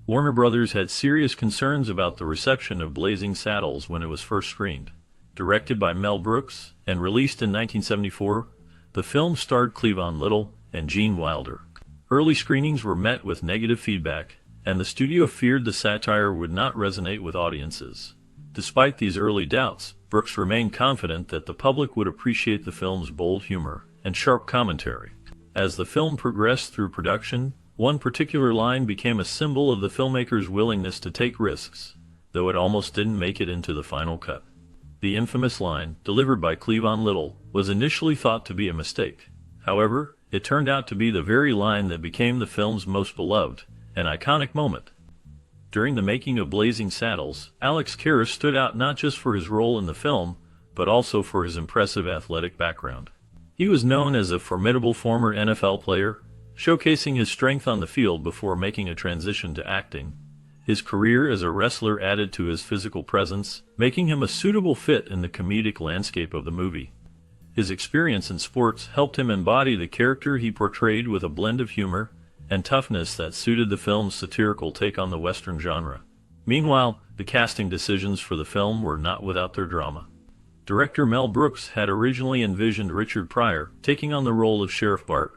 Warner Brothers had serious concerns about the reception of Blazing Saddles when it was first screened. Directed by Mel Brooks and released in 1974, the film starred Cleavon Little and Gene Wilder. Early screenings were met with negative feedback, and the studio feared the satire would not resonate with audiences. Despite these early doubts, Brooks remained confident that the public would appreciate the film's bold humor and sharp commentary. As the film progressed through production, one particular line became a symbol of the filmmaker's willingness to take risks, though it almost didn't make it into the final cut. The infamous line, delivered by Cleavon Little, was initially thought to be a mistake. However, it turned out to be the very line that became the film's most beloved, an iconic moment. During the making of Blazing Saddles, Alex Karras stood out not just for his role in the film, but also for his impressive athletic background. He was known as a formidable former NFL player, showcasing his strength on the field before making a transition to acting. His career as a wrestler added to his physical presence, making him a suitable fit in the comedic landscape of the movie. His experience in sports helped him embody the character he portrayed with a blend of humor and toughness that suited the film's satirical take on the Western genre. Meanwhile, the casting decisions for the film were not without their drama. Director Mel Brooks had originally envisioned Richard Pryor taking on the role of Sheriff Bart.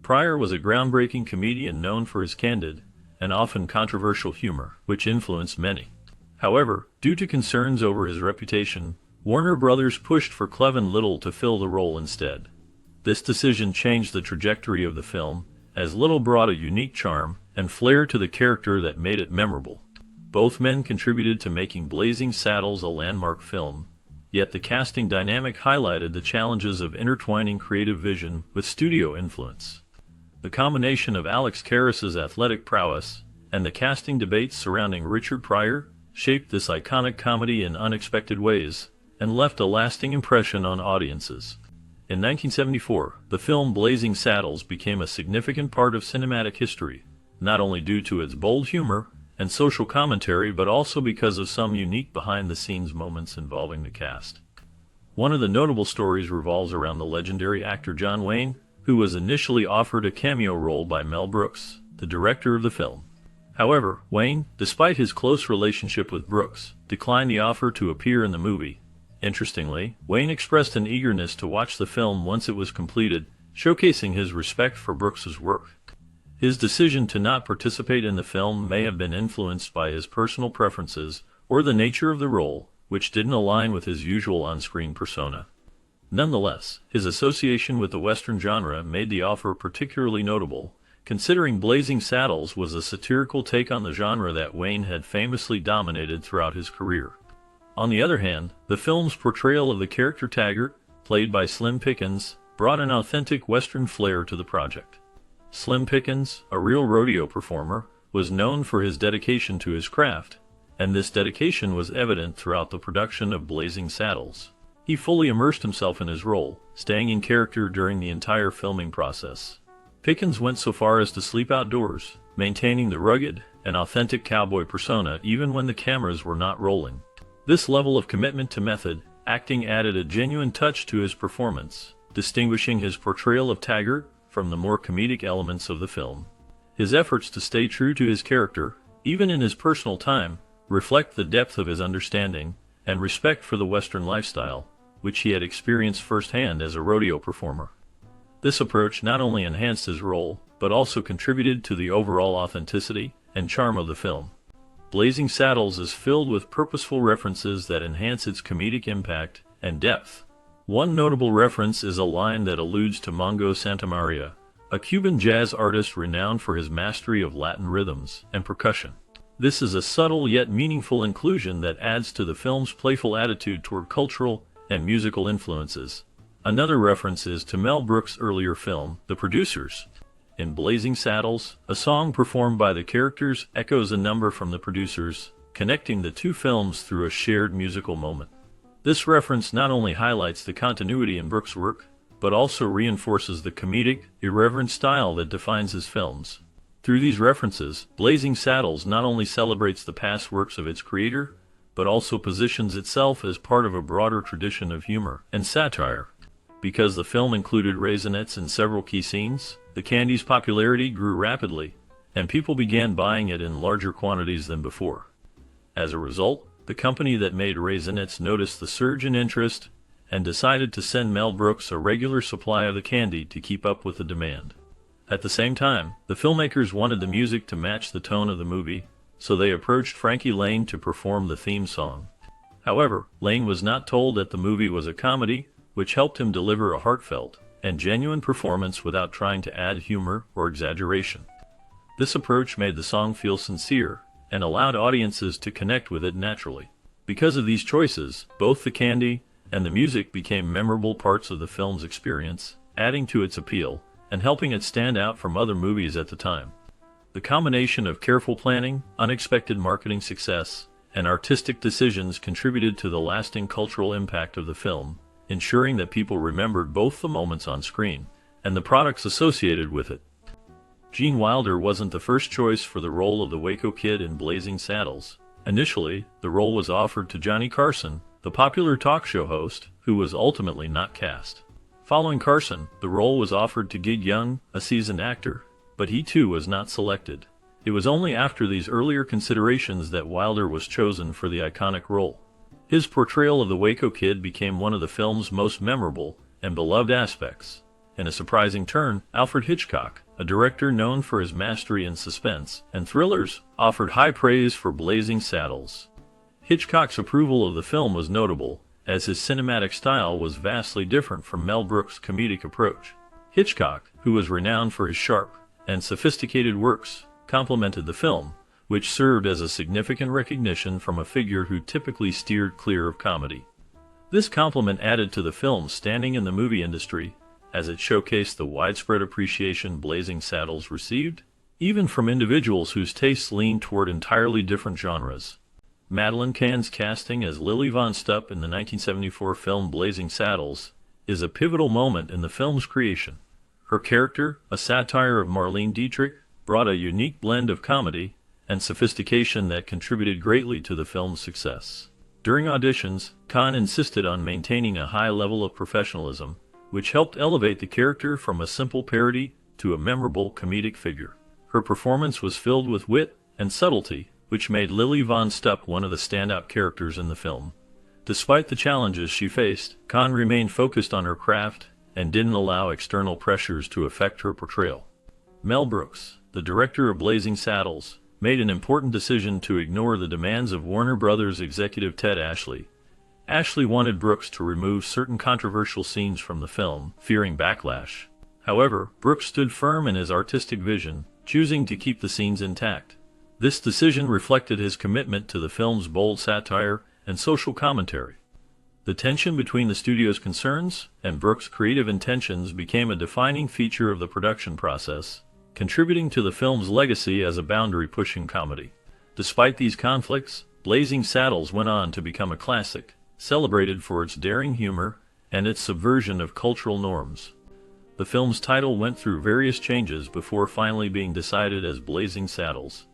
Pryor was a groundbreaking comedian known for his candid and often controversial humor, which influenced many. However, due to concerns over his reputation, Warner Brothers pushed for Cleavon Little to fill the role instead. This decision changed the trajectory of the film, as Little brought a unique charm and flair to the character that made it memorable. Both men contributed to making Blazing Saddles a landmark film, yet the casting dynamic highlighted the challenges of intertwining creative vision with studio influence. The combination of Alex Karras's athletic prowess and the casting debates surrounding Richard Pryor shaped this iconic comedy in unexpected ways and left a lasting impression on audiences. In 1974, the film Blazing Saddles became a significant part of cinematic history, not only due to its bold humor and social commentary but also because of some unique behind-the-scenes moments involving the cast. One of the notable stories revolves around the legendary actor John Wayne, who was initially offered a cameo role by Mel Brooks, the director of the film. However, Wayne, despite his close relationship with Brooks, declined the offer to appear in the movie. Interestingly, Wayne expressed an eagerness to watch the film once it was completed, showcasing his respect for Brooks's work. His decision to not participate in the film may have been influenced by his personal preferences or the nature of the role, which didn't align with his usual on-screen persona. Nonetheless, his association with the Western genre made the offer particularly notable, considering Blazing Saddles was a satirical take on the genre that Wayne had famously dominated throughout his career. On the other hand, the film's portrayal of the character Taggart, played by Slim Pickens, brought an authentic Western flair to the project. Slim Pickens, a real rodeo performer, was known for his dedication to his craft, and this dedication was evident throughout the production of Blazing Saddles. He fully immersed himself in his role, staying in character during the entire filming process. Pickens went so far as to sleep outdoors, maintaining the rugged and authentic cowboy persona even when the cameras were not rolling. This level of commitment to method acting added a genuine touch to his performance, distinguishing his portrayal of Taggart from the more comedic elements of the film. His efforts to stay true to his character, even in his personal time, reflect the depth of his understanding and respect for the Western lifestyle, which he had experienced firsthand as a rodeo performer. This approach not only enhanced his role, but also contributed to the overall authenticity and charm of the film. Blazing Saddles is filled with purposeful references that enhance its comedic impact and depth. One notable reference is a line that alludes to Mongo Santamaria, a Cuban jazz artist renowned for his mastery of Latin rhythms and percussion. This is a subtle yet meaningful inclusion that adds to the film's playful attitude toward cultural and musical influences. Another reference is to Mel Brooks' earlier film, The Producers. In Blazing Saddles, a song performed by the characters echoes a number from The Producers, connecting the two films through a shared musical moment. This reference not only highlights the continuity in Brooks' work, but also reinforces the comedic, irreverent style that defines his films. Through these references, Blazing Saddles not only celebrates the past works of its creator, but also positions itself as part of a broader tradition of humor and satire. Because the film included raisinettes in several key scenes, the candy's popularity grew rapidly, and people began buying it in larger quantities than before. As a result, the company that made Raisinets noticed the surge in interest and decided to send Mel Brooks a regular supply of the candy to keep up with the demand. At the same time, the filmmakers wanted the music to match the tone of the movie, so they approached Frankie Lane to perform the theme song. However, Lane was not told that the movie was a comedy, which helped him deliver a heartfelt and genuine performance without trying to add humor or exaggeration. This approach made the song feel sincere and allowed audiences to connect with it naturally. Because of these choices, both the candy and the music became memorable parts of the film's experience, adding to its appeal and helping it stand out from other movies at the time. The combination of careful planning, unexpected marketing success, and artistic decisions contributed to the lasting cultural impact of the film, ensuring that people remembered both the moments on screen and the products associated with it. Gene Wilder wasn't the first choice for the role of the Waco Kid in Blazing Saddles. Initially, the role was offered to Johnny Carson, the popular talk show host, who was ultimately not cast. Following Carson, the role was offered to Gig Young, a seasoned actor, but he too was not selected. It was only after these earlier considerations that Wilder was chosen for the iconic role. His portrayal of the Waco Kid became one of the film's most memorable and beloved aspects. In a surprising turn, Alfred Hitchcock, a director known for his mastery in suspense and thrillers, offered high praise for Blazing Saddles. Hitchcock's approval of the film was notable, as his cinematic style was vastly different from Mel Brooks' comedic approach. Hitchcock, who was renowned for his sharp and sophisticated works, complimented the film, which served as a significant recognition from a figure who typically steered clear of comedy. This compliment added to the film's standing in the movie industry, as it showcased the widespread appreciation Blazing Saddles received, even from individuals whose tastes leaned toward entirely different genres. Madeleine Kahn's casting as Lily Von Stupp in the 1974 film Blazing Saddles is a pivotal moment in the film's creation. Her character, a satire of Marlene Dietrich, brought a unique blend of comedy and sophistication that contributed greatly to the film's success. During auditions, Kahn insisted on maintaining a high level of professionalism, which helped elevate the character from a simple parody to a memorable comedic figure. Her performance was filled with wit and subtlety, which made Lily Von Stupp one of the standout characters in the film. Despite the challenges she faced, Kahn remained focused on her craft and didn't allow external pressures to affect her portrayal. Mel Brooks, the director of Blazing Saddles, made an important decision to ignore the demands of Warner Brothers executive Ted Ashley. Ashley wanted Brooks to remove certain controversial scenes from the film, fearing backlash. However, Brooks stood firm in his artistic vision, choosing to keep the scenes intact. This decision reflected his commitment to the film's bold satire and social commentary. The tension between the studio's concerns and Brooks' creative intentions became a defining feature of the production process, contributing to the film's legacy as a boundary-pushing comedy. Despite these conflicts, Blazing Saddles went on to become a classic, celebrated for its daring humor and its subversion of cultural norms. The film's title went through various changes before finally being decided as Blazing Saddles.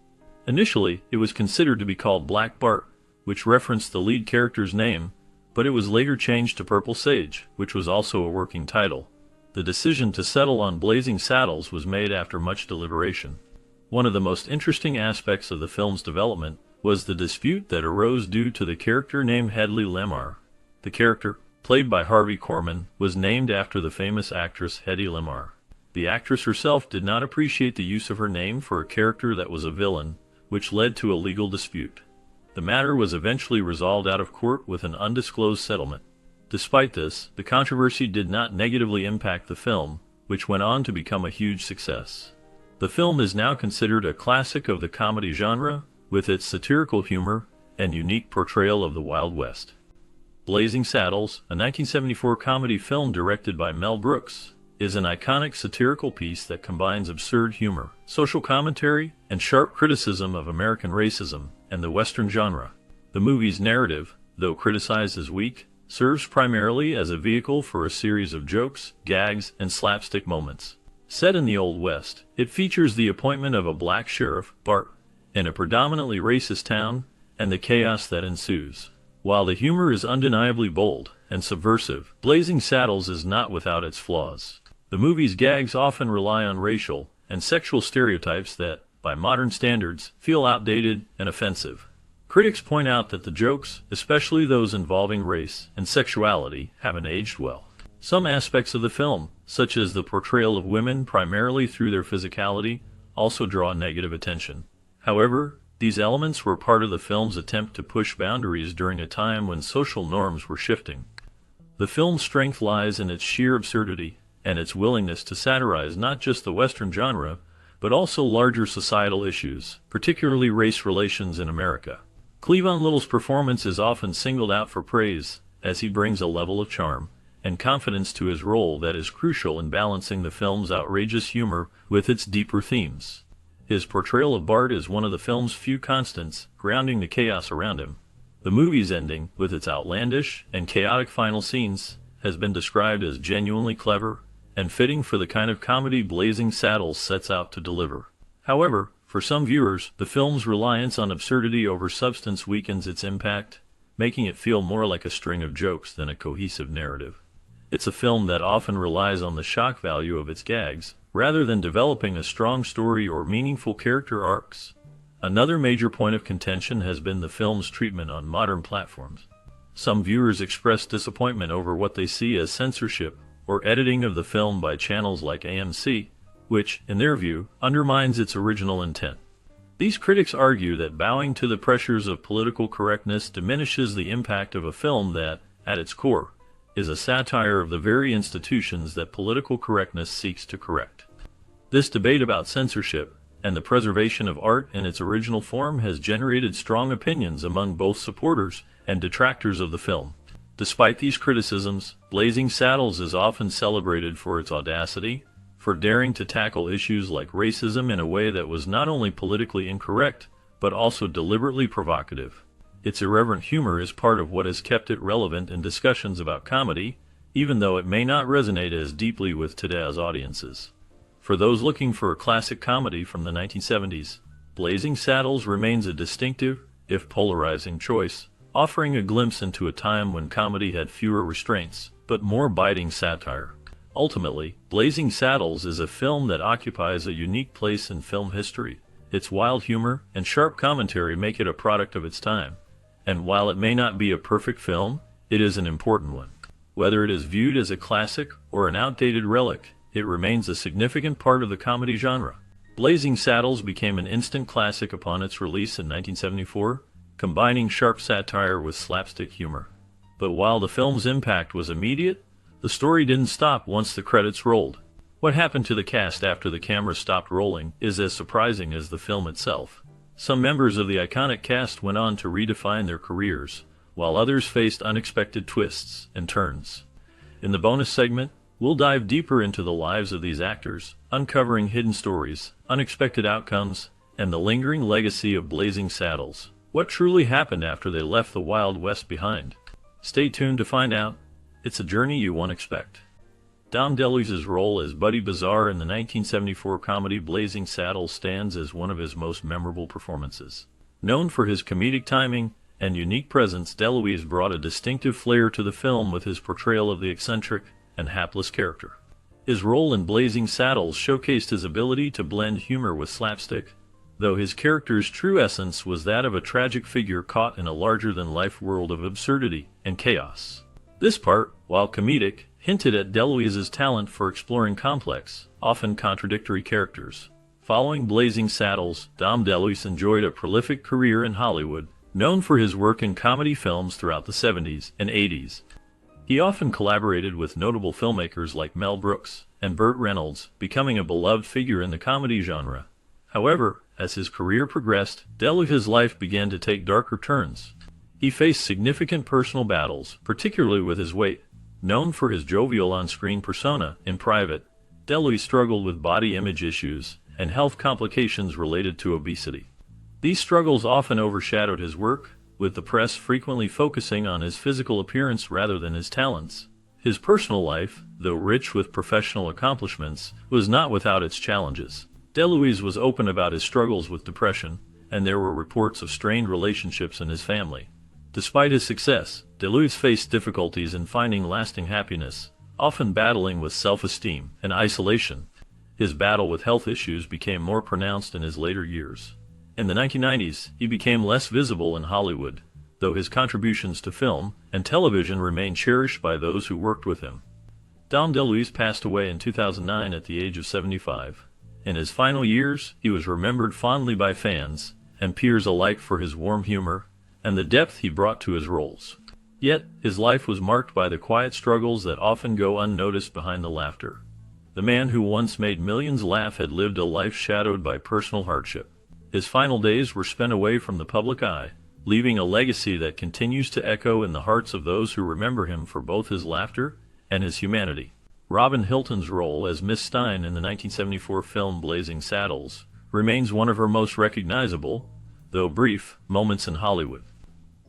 Initially, it was considered to be called Black Bart, which referenced the lead character's name, but it was later changed to Purple Sage, which was also a working title. The decision to settle on Blazing Saddles was made after much deliberation. One of the most interesting aspects of the film's development was the dispute that arose due to the character name Hedley Lemar. The character, played by Harvey Korman, was named after the famous actress Hedy Lamarr. The actress herself did not appreciate the use of her name for a character that was a villain, which led to a legal dispute. The matter was eventually resolved out of court with an undisclosed settlement. Despite this, the controversy did not negatively impact the film, which went on to become a huge success. The film is now considered a classic of the comedy genre, with its satirical humor and unique portrayal of the Wild West. Blazing Saddles, a 1974 comedy film directed by Mel Brooks, is an iconic satirical piece that combines absurd humor, social commentary, and sharp criticism of American racism and the Western genre. The movie's narrative, though criticized as weak, serves primarily as a vehicle for a series of jokes, gags, and slapstick moments. Set in the Old West, it features the appointment of a black sheriff, Bart, in a predominantly racist town, and the chaos that ensues. While the humor is undeniably bold and subversive, Blazing Saddles is not without its flaws. The movie's gags often rely on racial and sexual stereotypes that, by modern standards, feel outdated and offensive. Critics point out that the jokes, especially those involving race and sexuality, haven't aged well. Some aspects of the film, such as the portrayal of women primarily through their physicality, also draw negative attention. However, these elements were part of the film's attempt to push boundaries during a time when social norms were shifting. The film's strength lies in its sheer absurdity and its willingness to satirize not just the Western genre, but also larger societal issues, particularly race relations in America. Cleavon Little's performance is often singled out for praise, as he brings a level of charm and confidence to his role that is crucial in balancing the film's outrageous humor with its deeper themes. His portrayal of Bart is one of the film's few constants, grounding the chaos around him. The movie's ending, with its outlandish and chaotic final scenes, has been described as genuinely clever and fitting for the kind of comedy Blazing Saddles sets out to deliver. However, for some viewers, the film's reliance on absurdity over substance weakens its impact, making it feel more like a string of jokes than a cohesive narrative. It's a film that often relies on the shock value of its gags, rather than developing a strong story or meaningful character arcs. Another major point of contention has been the film's treatment on modern platforms. Some viewers express disappointment over what they see as censorship or editing of the film by channels like AMC, which, in their view, undermines its original intent. These critics argue that bowing to the pressures of political correctness diminishes the impact of a film that, at its core, is a satire of the very institutions that political correctness seeks to correct. This debate about censorship and the preservation of art in its original form has generated strong opinions among both supporters and detractors of the film. Despite these criticisms, Blazing Saddles is often celebrated for its audacity, for daring to tackle issues like racism in a way that was not only politically incorrect, but also deliberately provocative. Its irreverent humor is part of what has kept it relevant in discussions about comedy, even though it may not resonate as deeply with today's audiences. For those looking for a classic comedy from the 1970s, Blazing Saddles remains a distinctive, if polarizing choice, offering a glimpse into a time when comedy had fewer restraints, but more biting satire. Ultimately, Blazing Saddles is a film that occupies a unique place in film history. Its wild humor and sharp commentary make it a product of its time. And while it may not be a perfect film, it is an important one. Whether it is viewed as a classic or an outdated relic, it remains a significant part of the comedy genre. Blazing Saddles became an instant classic upon its release in 1974, combining sharp satire with slapstick humor. But while the film's impact was immediate, the story didn't stop once the credits rolled. What happened to the cast after the camera stopped rolling is as surprising as the film itself. Some members of the iconic cast went on to redefine their careers, while others faced unexpected twists and turns. In the bonus segment, we'll dive deeper into the lives of these actors, uncovering hidden stories, unexpected outcomes, and the lingering legacy of Blazing Saddles. What truly happened after they left the Wild West behind? Stay tuned to find out. It's a journey you won't expect. Dom DeLuise's role as Buddy Bazaar in the 1974 comedy Blazing Saddles stands as one of his most memorable performances. Known for his comedic timing and unique presence, DeLuise brought a distinctive flair to the film with his portrayal of the eccentric and hapless character. His role in Blazing Saddles showcased his ability to blend humor with slapstick, though his character's true essence was that of a tragic figure caught in a larger-than-life world of absurdity and chaos. This part, while comedic, hinted at DeLuise's talent for exploring complex, often contradictory characters. Following Blazing Saddles, Dom DeLuise enjoyed a prolific career in Hollywood, known for his work in comedy films throughout the 70s and 80s. He often collaborated with notable filmmakers like Mel Brooks and Burt Reynolds, becoming a beloved figure in the comedy genre. However, as his career progressed, DeLuise's life began to take darker turns. He faced significant personal battles, particularly with his weight. Known for his jovial on-screen persona, in private, DeLuise struggled with body image issues and health complications related to obesity. These struggles often overshadowed his work, with the press frequently focusing on his physical appearance rather than his talents. His personal life, though rich with professional accomplishments, was not without its challenges. DeLuise was open about his struggles with depression, and there were reports of strained relationships in his family. Despite his success, DeLuise faced difficulties in finding lasting happiness, often battling with self-esteem and isolation. His battle with health issues became more pronounced in his later years. In the 1990s, he became less visible in Hollywood, though his contributions to film and television remain cherished by those who worked with him. Dom DeLuise passed away in 2009 at the age of 75. In his final years, he was remembered fondly by fans and peers alike for his warm humor and the depth he brought to his roles. Yet, his life was marked by the quiet struggles that often go unnoticed behind the laughter. The man who once made millions laugh had lived a life shadowed by personal hardship. His final days were spent away from the public eye, leaving a legacy that continues to echo in the hearts of those who remember him for both his laughter and his humanity. Robin Hilton's role as Miss Stein in the 1974 film Blazing Saddles remains one of her most recognizable, though brief, moments in Hollywood.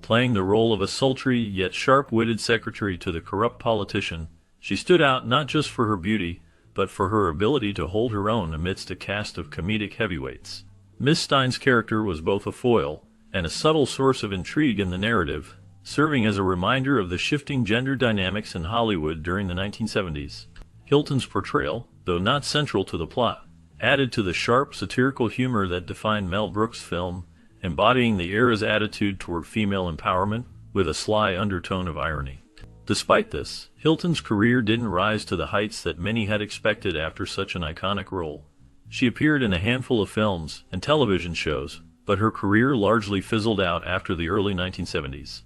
Playing the role of a sultry yet sharp-witted secretary to the corrupt politician, she stood out not just for her beauty, but for her ability to hold her own amidst a cast of comedic heavyweights. Miss Stein's character was both a foil and a subtle source of intrigue in the narrative, serving as a reminder of the shifting gender dynamics in Hollywood during the 1970s. Hilton's portrayal, though not central to the plot, added to the sharp, satirical humor that defined Mel Brooks' film, embodying the era's attitude toward female empowerment with a sly undertone of irony. Despite this, Hilton's career didn't rise to the heights that many had expected after such an iconic role. She appeared in a handful of films and television shows, but her career largely fizzled out after the early 1970s.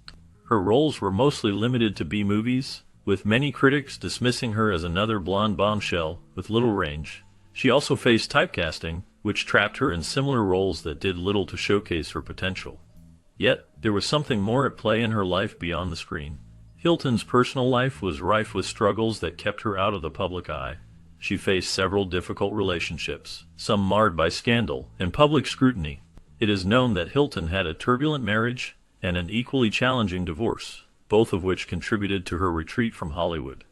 Her roles were mostly limited to B-movies, with many critics dismissing her as another blonde bombshell with little range. She also faced typecasting, which trapped her in similar roles that did little to showcase her potential. Yet, there was something more at play in her life beyond the screen. Hilton's personal life was rife with struggles that kept her out of the public eye. She faced several difficult relationships, some marred by scandal and public scrutiny. It is known that Hilton had a turbulent marriage and an equally challenging divorce, both of which contributed to her retreat from Hollywood.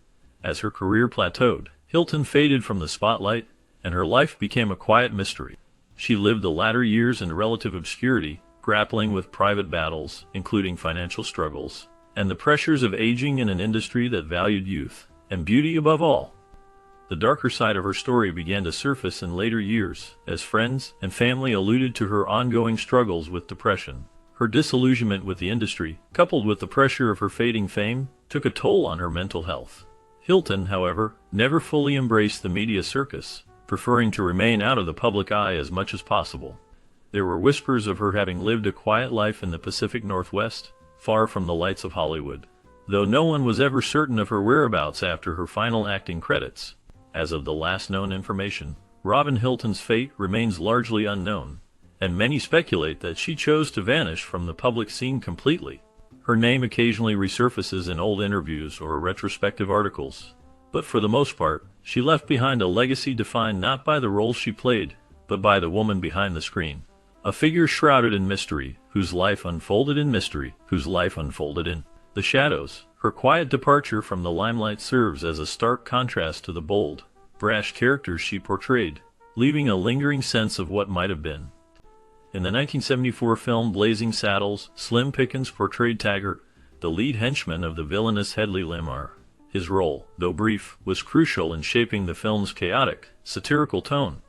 As her career plateaued, Hilton faded from the spotlight, and her life became a quiet mystery. She lived the latter years in relative obscurity, grappling with private battles, including financial struggles, and the pressures of aging in an industry that valued youth and beauty above all. The darker side of her story began to surface in later years, as friends and family alluded to her ongoing struggles with depression. Her disillusionment with the industry, coupled with the pressure of her fading fame, took a toll on her mental health. Hilton, however, never fully embraced the media circus, preferring to remain out of the public eye as much as possible. There were whispers of her having lived a quiet life in the Pacific Northwest, far from the lights of Hollywood, though no one was ever certain of her whereabouts after her final acting credits. As of the last known information, Robin Hilton's fate remains largely unknown, and many speculate that she chose to vanish from the public scene completely. Her name occasionally resurfaces in old interviews or retrospective articles, but for the most part, she left behind a legacy defined not by the roles she played, but by the woman behind the screen. A figure shrouded in mystery, whose life unfolded in mystery, whose life unfolded in the shadows. Her quiet departure from the limelight serves as a stark contrast to the bold, brash characters she portrayed, leaving a lingering sense of what might have been. In the 1974 film Blazing Saddles, Slim Pickens portrayed Taggart, the lead henchman of the villainous Hedley Lamar. His role, though brief, was crucial in shaping the film's chaotic, satirical tone.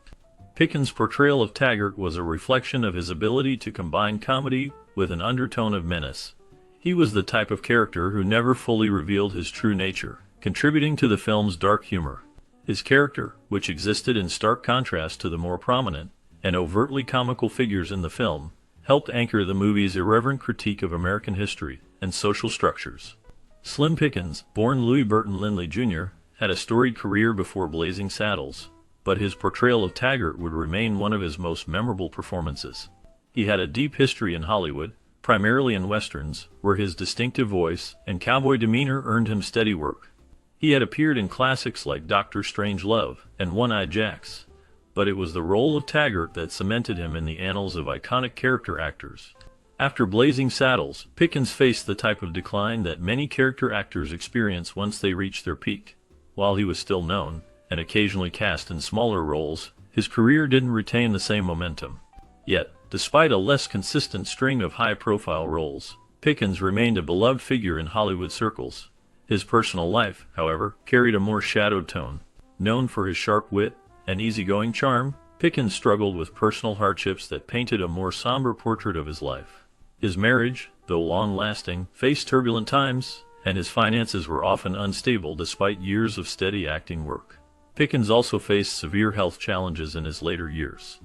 Pickens' portrayal of Taggart was a reflection of his ability to combine comedy with an undertone of menace. He was the type of character who never fully revealed his true nature, contributing to the film's dark humor. His character, which existed in stark contrast to the more prominent and overtly comical figures in the film, helped anchor the movie's irreverent critique of American history and social structures. Slim Pickens, born Louis Burton Lindley Jr., had a storied career before Blazing Saddles, but his portrayal of Taggart would remain one of his most memorable performances. He had a deep history in Hollywood, primarily in westerns, where his distinctive voice and cowboy demeanor earned him steady work. He had appeared in classics like Dr. Strangelove and One-Eyed Jacks, but it was the role of Taggart that cemented him in the annals of iconic character actors. After Blazing Saddles, Pickens faced the type of decline that many character actors experience once they reach their peak. While he was still known, and occasionally cast in smaller roles, his career didn't retain the same momentum. Yet, despite a less consistent string of high-profile roles, Pickens remained a beloved figure in Hollywood circles. His personal life, however, carried a more shadowed tone. Known for his sharp wit and easygoing charm, Pickens struggled with personal hardships that painted a more somber portrait of his life. His marriage, though long-lasting, faced turbulent times, and his finances were often unstable despite years of steady acting work. Pickens also faced severe health challenges in his later years.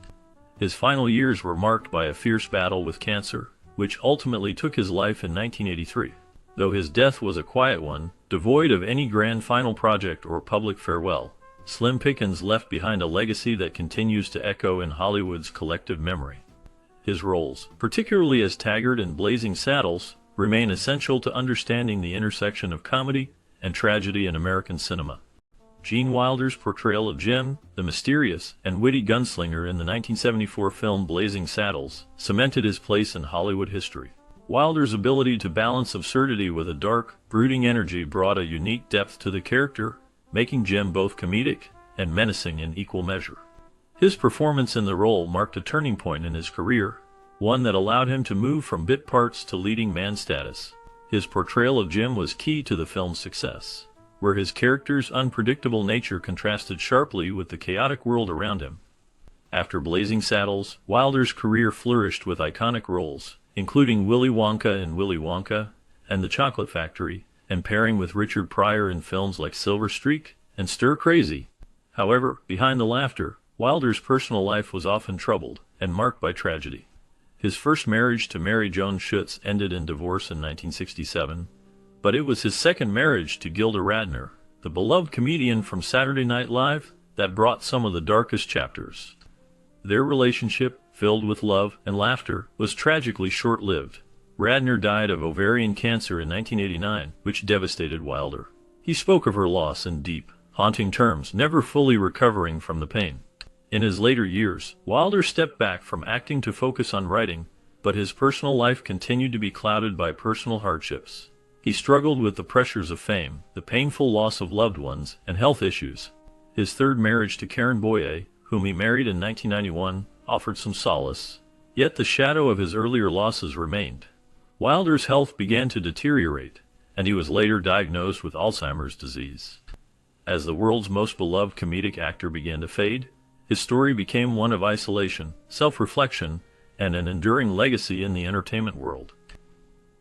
His final years were marked by a fierce battle with cancer, which ultimately took his life in 1983. Though his death was a quiet one, devoid of any grand final project or public farewell, Slim Pickens left behind a legacy that continues to echo in Hollywood's collective memory. His roles, particularly as Taggart in Blazing Saddles, remain essential to understanding the intersection of comedy and tragedy in American cinema. Gene Wilder's portrayal of Jim, the mysterious and witty gunslinger in the 1974 film Blazing Saddles, cemented his place in Hollywood history. Wilder's ability to balance absurdity with a dark, brooding energy brought a unique depth to the character, making Jim both comedic and menacing in equal measure. His performance in the role marked a turning point in his career, one that allowed him to move from bit parts to leading man status. His portrayal of Jim was key to the film's success, where his character's unpredictable nature contrasted sharply with the chaotic world around him. After Blazing Saddles, Wilder's career flourished with iconic roles, including Willy Wonka in Willy Wonka and The Chocolate Factory, and pairing with Richard Pryor in films like Silver Streak and Stir Crazy. However, behind the laughter, Wilder's personal life was often troubled and marked by tragedy. His first marriage to Mary Joan Schutz ended in divorce in 1967, but it was his second marriage to Gilda Radner, the beloved comedian from Saturday Night Live, that brought some of the darkest chapters. Their relationship, filled with love and laughter, was tragically short-lived. Radner died of ovarian cancer in 1989, which devastated Wilder. He spoke of her loss in deep, haunting terms, never fully recovering from the pain. In his later years, Wilder stepped back from acting to focus on writing, but his personal life continued to be clouded by personal hardships. He struggled with the pressures of fame, the painful loss of loved ones, and health issues. His third marriage to Karen Boyer, whom he married in 1991, offered some solace, yet the shadow of his earlier losses remained. Wilder's health began to deteriorate, and he was later diagnosed with Alzheimer's disease. As the world's most beloved comedic actor began to fade, his story became one of isolation, self-reflection, and an enduring legacy in the entertainment world.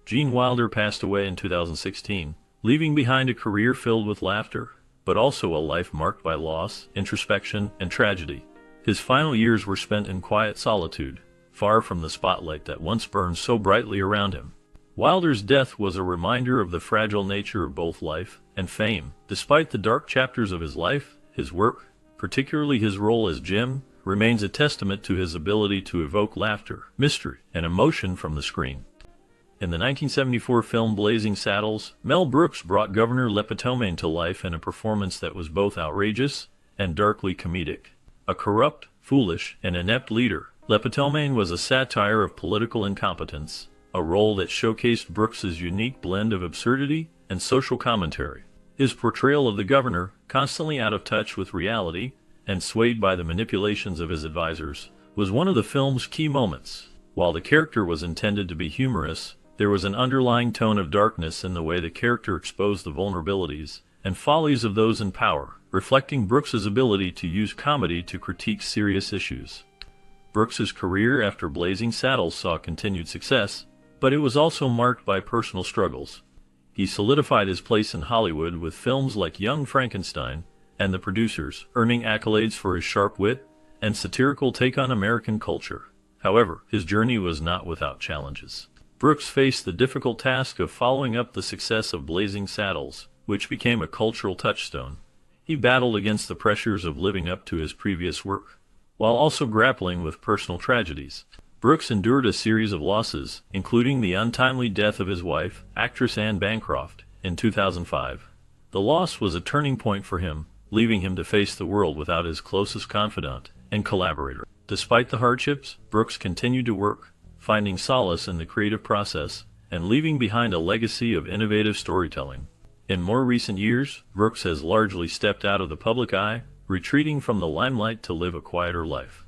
Gene Wilder passed away in 2016, leaving behind a career filled with laughter, but also a life marked by loss, introspection, and tragedy. His final years were spent in quiet solitude, far from the spotlight that once burned so brightly around him. Wilder's death was a reminder of the fragile nature of both life and fame. Despite the dark chapters of his life, his work, particularly his role as Jim, remains a testament to his ability to evoke laughter, mystery, and emotion from the screen. In the 1974 film Blazing Saddles, Mel Brooks brought Governor Lepetomaine to life in a performance that was both outrageous and darkly comedic. A corrupt, foolish, and inept leader, Lepetomaine was a satire of political incompetence, a role that showcased Brooks's unique blend of absurdity and social commentary. His portrayal of the governor, constantly out of touch with reality and swayed by the manipulations of his advisors, was one of the film's key moments. While the character was intended to be humorous, there was an underlying tone of darkness in the way the character exposed the vulnerabilities and follies of those in power, reflecting Brooks's ability to use comedy to critique serious issues. Brooks's career after Blazing Saddles saw continued success, but it was also marked by personal struggles. He solidified his place in Hollywood with films like Young Frankenstein and The Producers, earning accolades for his sharp wit and satirical take on American culture. However, his journey was not without challenges. Brooks faced the difficult task of following up the success of Blazing Saddles, which became a cultural touchstone. He battled against the pressures of living up to his previous work, while also grappling with personal tragedies. Brooks endured a series of losses, including the untimely death of his wife, actress Anne Bancroft, in 2005. The loss was a turning point for him, leaving him to face the world without his closest confidant and collaborator. Despite the hardships, Brooks continued to work, finding solace in the creative process and leaving behind a legacy of innovative storytelling. In more recent years, Brooks has largely stepped out of the public eye, retreating from the limelight to live a quieter life.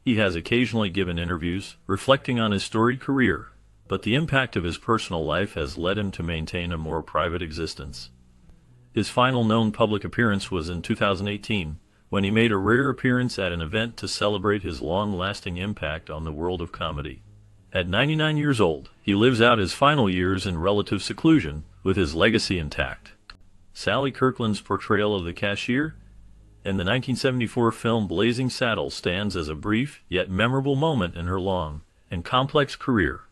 He has occasionally given interviews, reflecting on his storied career, but the impact of his personal life has led him to maintain a more private existence. His final known public appearance was in 2018, when he made a rare appearance at an event to celebrate his long-lasting impact on the world of comedy. At 99 years old, he lives out his final years in relative seclusion, with his legacy intact. Sally Kirkland's portrayal of the cashier in the 1974 film Blazing Saddles stands as a brief yet memorable moment in her long and complex career.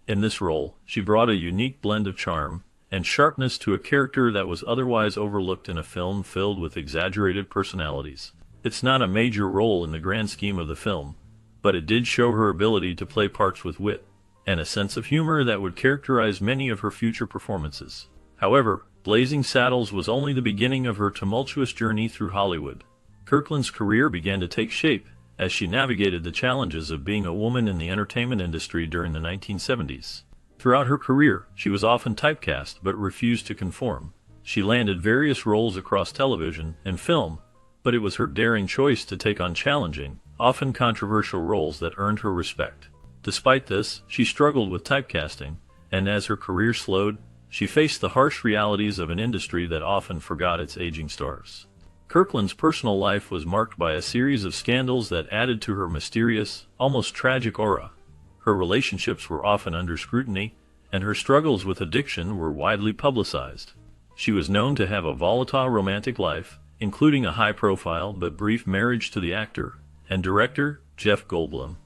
In this role, she brought a unique blend of charm and sharpness to a character that was otherwise overlooked in a film filled with exaggerated personalities. It's not a major role in the grand scheme of the film, but it did show her ability to play parts with wit and a sense of humor that would characterize many of her future performances. However, Blazing Saddles was only the beginning of her tumultuous journey through Hollywood. Kirkland's career began to take shape as she navigated the challenges of being a woman in the entertainment industry during the 1970s. Throughout her career, she was often typecast but refused to conform. She landed various roles across television and film, but it was her daring choice to take on challenging, often controversial roles that earned her respect. Despite this, she struggled with typecasting, and as her career slowed, she faced the harsh realities of an industry that often forgot its aging stars. Kirkland's personal life was marked by a series of scandals that added to her mysterious, almost tragic aura. Her relationships were often under scrutiny, and her struggles with addiction were widely publicized. She was known to have a volatile romantic life, including a high-profile but brief marriage to the actor and director Jeff Goldblum.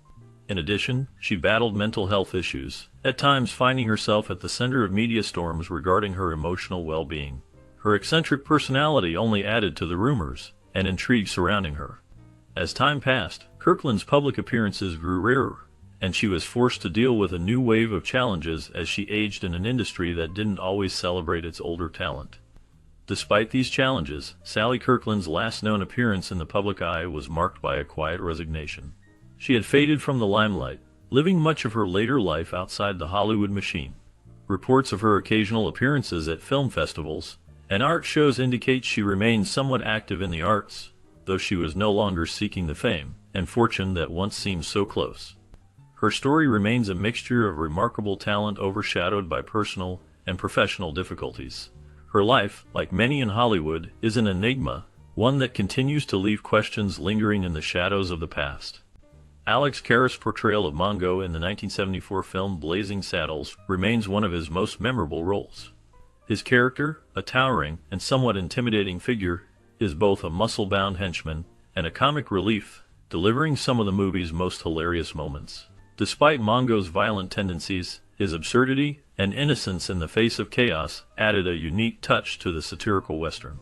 In addition, she battled mental health issues, at times finding herself at the center of media storms regarding her emotional well-being. Her eccentric personality only added to the rumors and intrigue surrounding her. As time passed, Kirkland's public appearances grew rarer, and she was forced to deal with a new wave of challenges as she aged in an industry that didn't always celebrate its older talent. Despite these challenges, Sally Kirkland's last known appearance in the public eye was marked by a quiet resignation. She had faded from the limelight, living much of her later life outside the Hollywood machine. Reports of her occasional appearances at film festivals and art shows indicate she remained somewhat active in the arts, though she was no longer seeking the fame and fortune that once seemed so close. Her story remains a mixture of remarkable talent overshadowed by personal and professional difficulties. Her life, like many in Hollywood, is an enigma, one that continues to leave questions lingering in the shadows of the past. Alex Karras' portrayal of Mongo in the 1974 film Blazing Saddles remains one of his most memorable roles. His character, a towering and somewhat intimidating figure, is both a muscle-bound henchman and a comic relief, delivering some of the movie's most hilarious moments. Despite Mongo's violent tendencies, his absurdity and innocence in the face of chaos added a unique touch to the satirical Western.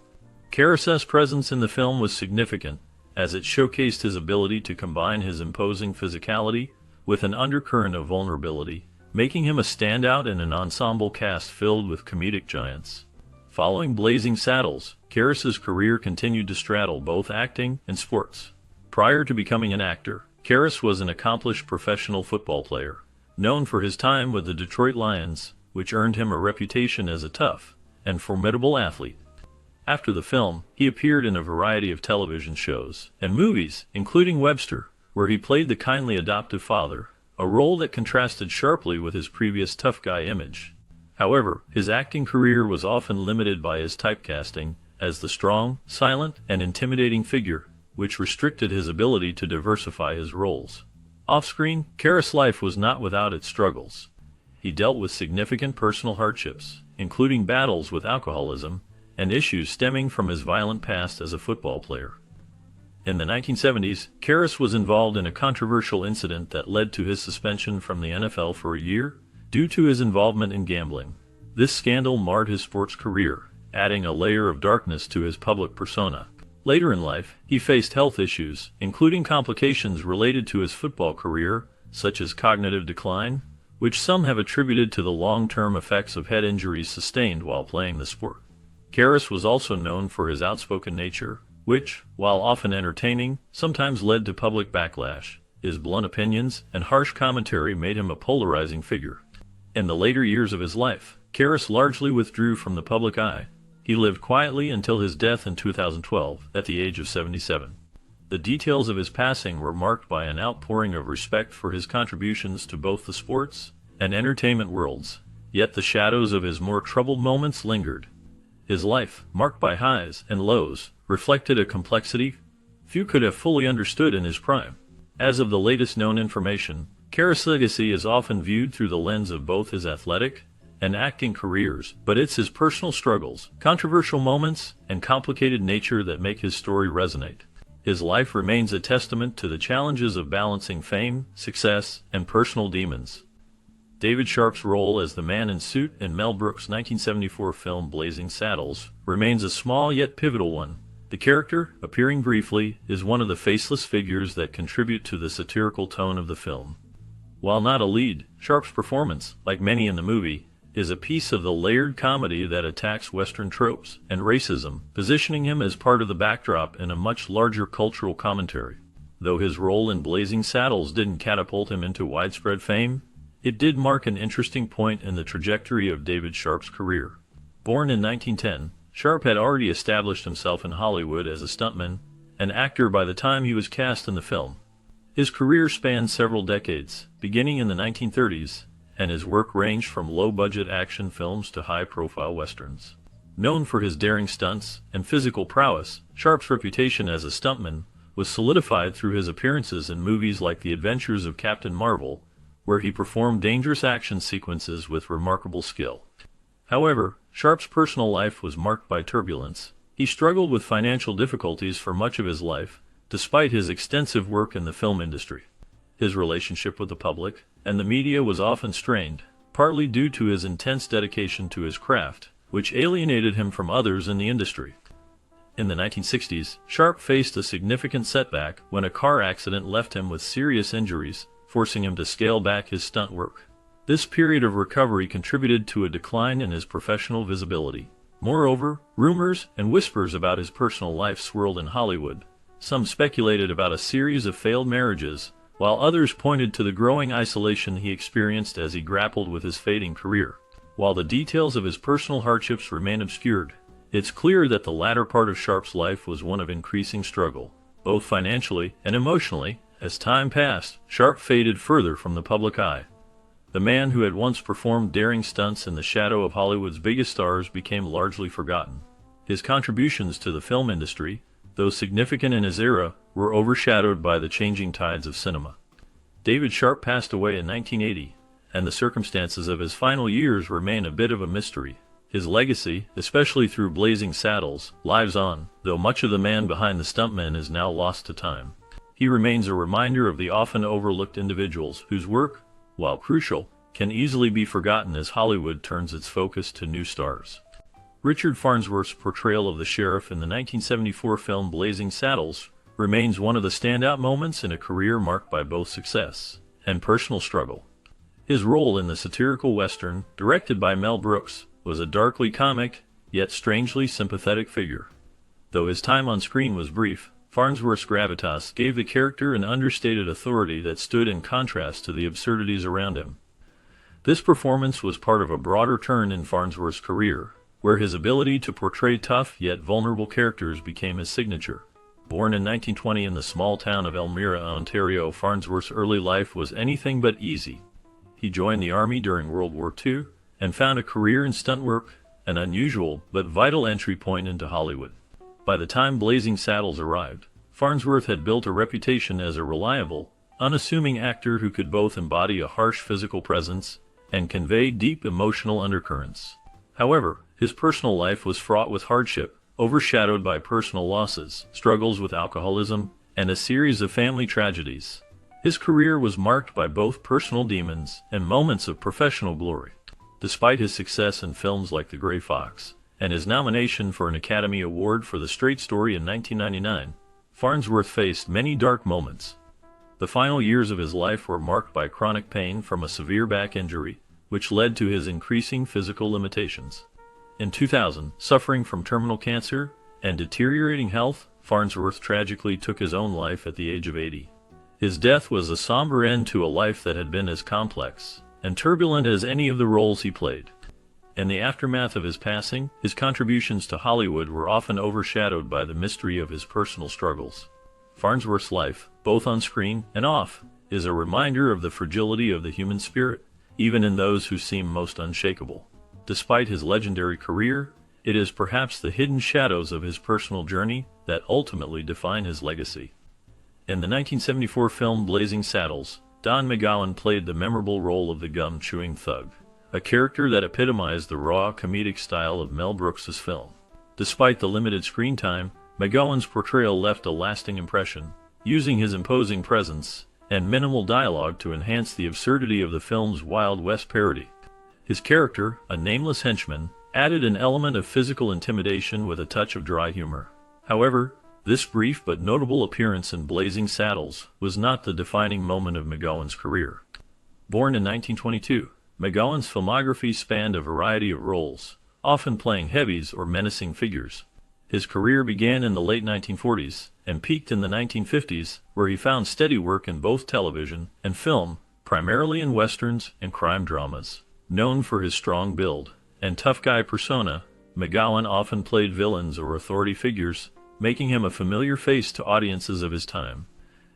Karras' presence in the film was significant, as it showcased his ability to combine his imposing physicality with an undercurrent of vulnerability, making him a standout in an ensemble cast filled with comedic giants. Following Blazing Saddles, Karras' career continued to straddle both acting and sports. Prior to becoming an actor, Karras was an accomplished professional football player, known for his time with the Detroit Lions, which earned him a reputation as a tough and formidable athlete. After the film, he appeared in a variety of television shows and movies, including Webster, where he played the kindly adoptive father, a role that contrasted sharply with his previous tough guy image. However, his acting career was often limited by his typecasting as the strong, silent, and intimidating figure, which restricted his ability to diversify his roles. Off-screen, Karras' life was not without its struggles. He dealt with significant personal hardships, including battles with alcoholism and issues stemming from his violent past as a football player. In the 1970s, Karras was involved in a controversial incident that led to his suspension from the NFL for a year due to his involvement in gambling. This scandal marred his sports career, adding a layer of darkness to his public persona. Later in life, he faced health issues, including complications related to his football career, such as cognitive decline, which some have attributed to the long-term effects of head injuries sustained while playing the sport. Karras was also known for his outspoken nature, which, while often entertaining, sometimes led to public backlash. His blunt opinions and harsh commentary made him a polarizing figure. In the later years of his life, Karras largely withdrew from the public eye. He lived quietly until his death in 2012, at the age of 77. The details of his passing were marked by an outpouring of respect for his contributions to both the sports and entertainment worlds, yet the shadows of his more troubled moments lingered. His life, marked by highs and lows, reflected a complexity, few could have fully understood in his prime. As of the latest known information, Karras' legacy is often viewed through the lens of both his athletic and acting careers, but it's his personal struggles, controversial moments, and complicated nature that make his story resonate. His life remains a testament to the challenges of balancing fame, success, and personal demons. David Sharp's role as the man in suit in Mel Brooks' 1974 film Blazing Saddles remains a small yet pivotal one. The character, appearing briefly, is one of the faceless figures that contribute to the satirical tone of the film. While not a lead, Sharp's performance, like many in the movie, is a piece of the layered comedy that attacks Western tropes and racism, positioning him as part of the backdrop in a much larger cultural commentary. Though his role in Blazing Saddles didn't catapult him into widespread fame, it did mark an interesting point in the trajectory of David Sharp's career. Born in 1910, Sharp had already established himself in Hollywood as a stuntman and actor by the time he was cast in the film. His career spanned several decades, beginning in the 1930s, and his work ranged from low-budget action films to high-profile westerns. Known for his daring stunts and physical prowess, Sharp's reputation as a stuntman was solidified through his appearances in movies like The Adventures of Captain Marvel, where he performed dangerous action sequences with remarkable skill. However, Sharp's personal life was marked by turbulence. He struggled with financial difficulties for much of his life, despite his extensive work in the film industry. His relationship with the public and the media was often strained, partly due to his intense dedication to his craft, which alienated him from others in the industry. In the 1960s, Sharp faced a significant setback when a car accident left him with serious injuries, forcing him to scale back his stunt work. This period of recovery contributed to a decline in his professional visibility. Moreover, rumors and whispers about his personal life swirled in Hollywood. Some speculated about a series of failed marriages, while others pointed to the growing isolation he experienced as he grappled with his fading career. While the details of his personal hardships remain obscured, it's clear that the latter part of Sharp's life was one of increasing struggle, both financially and emotionally. As time passed, Sharp faded further from the public eye. The man who had once performed daring stunts in the shadow of Hollywood's biggest stars became largely forgotten. His contributions to the film industry, though significant in his era, were overshadowed by the changing tides of cinema. David Sharp passed away in 1980, and the circumstances of his final years remain a bit of a mystery. His legacy, especially through Blazing Saddles, lives on, though much of the man behind the stuntman is now lost to time. He remains a reminder of the often overlooked individuals whose work, while crucial, can easily be forgotten as Hollywood turns its focus to new stars. Richard Farnsworth's portrayal of the sheriff in the 1974 film Blazing Saddles remains one of the standout moments in a career marked by both success and personal struggle. His role in the satirical western, directed by Mel Brooks, was a darkly comic, yet strangely sympathetic figure. Though his time on screen was brief, Farnsworth's gravitas gave the character an understated authority that stood in contrast to the absurdities around him. This performance was part of a broader turn in Farnsworth's career, where his ability to portray tough yet vulnerable characters became his signature. Born in 1920 in the small town of Elmira, Ontario, Farnsworth's early life was anything but easy. He joined the Army during World War II and found a career in stunt work, an unusual but vital entry point into Hollywood. By the time Blazing Saddles arrived, Farnsworth had built a reputation as a reliable, unassuming actor who could both embody a harsh physical presence and convey deep emotional undercurrents. However, his personal life was fraught with hardship, overshadowed by personal losses, struggles with alcoholism, and a series of family tragedies. His career was marked by both personal demons and moments of professional glory. Despite his success in films like The Gray Fox and his nomination for an Academy Award for The Straight Story in 1999, Farnsworth faced many dark moments. The final years of his life were marked by chronic pain from a severe back injury, which led to his increasing physical limitations. In 2000, suffering from terminal cancer and deteriorating health, Farnsworth tragically took his own life at the age of 80. His death was a somber end to a life that had been as complex and turbulent as any of the roles he played. In the aftermath of his passing, his contributions to Hollywood were often overshadowed by the mystery of his personal struggles. Farnsworth's life, both on screen and off, is a reminder of the fragility of the human spirit, even in those who seem most unshakable. Despite his legendary career, It is perhaps the hidden shadows of his personal journey that ultimately define his legacy. In the 1974 film Blazing Saddles, Don McGowan played the memorable role of the gum-chewing thug, a character that epitomized the raw, comedic style of Mel Brooks's film. Despite the limited screen time, McGowan's portrayal left a lasting impression, using his imposing presence and minimal dialogue to enhance the absurdity of the film's Wild West parody. His character, a nameless henchman, added an element of physical intimidation with a touch of dry humor. However, this brief but notable appearance in Blazing Saddles was not the defining moment of McGowan's career. Born in 1922, McGowan's filmography spanned a variety of roles, often playing heavies or menacing figures. His career began in the late 1940s and peaked in the 1950s, where he found steady work in both television and film, primarily in westerns and crime dramas. Known for his strong build and tough guy persona, McGowan often played villains or authority figures, making him a familiar face to audiences of his time.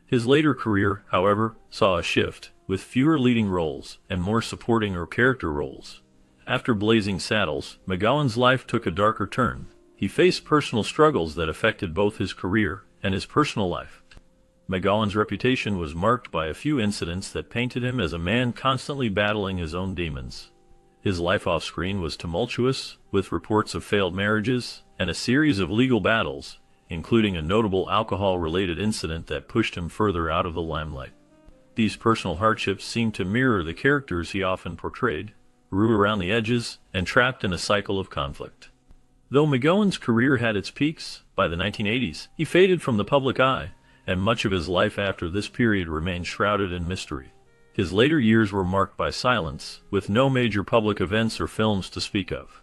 His later career, however, saw a shift, with fewer leading roles and more supporting or character roles. After Blazing Saddles, McGowan's life took a darker turn. He faced personal struggles that affected both his career and his personal life. McGowan's reputation was marked by a few incidents that painted him as a man constantly battling his own demons. His life off-screen was tumultuous, with reports of failed marriages and a series of legal battles, including a notable alcohol-related incident that pushed him further out of the limelight. These personal hardships seemed to mirror the characters he often portrayed, raw around the edges and trapped in a cycle of conflict. Though McGowan's career had its peaks, by the 1980s, he faded from the public eye, and much of his life after this period remained shrouded in mystery. His later years were marked by silence, with no major public events or films to speak of.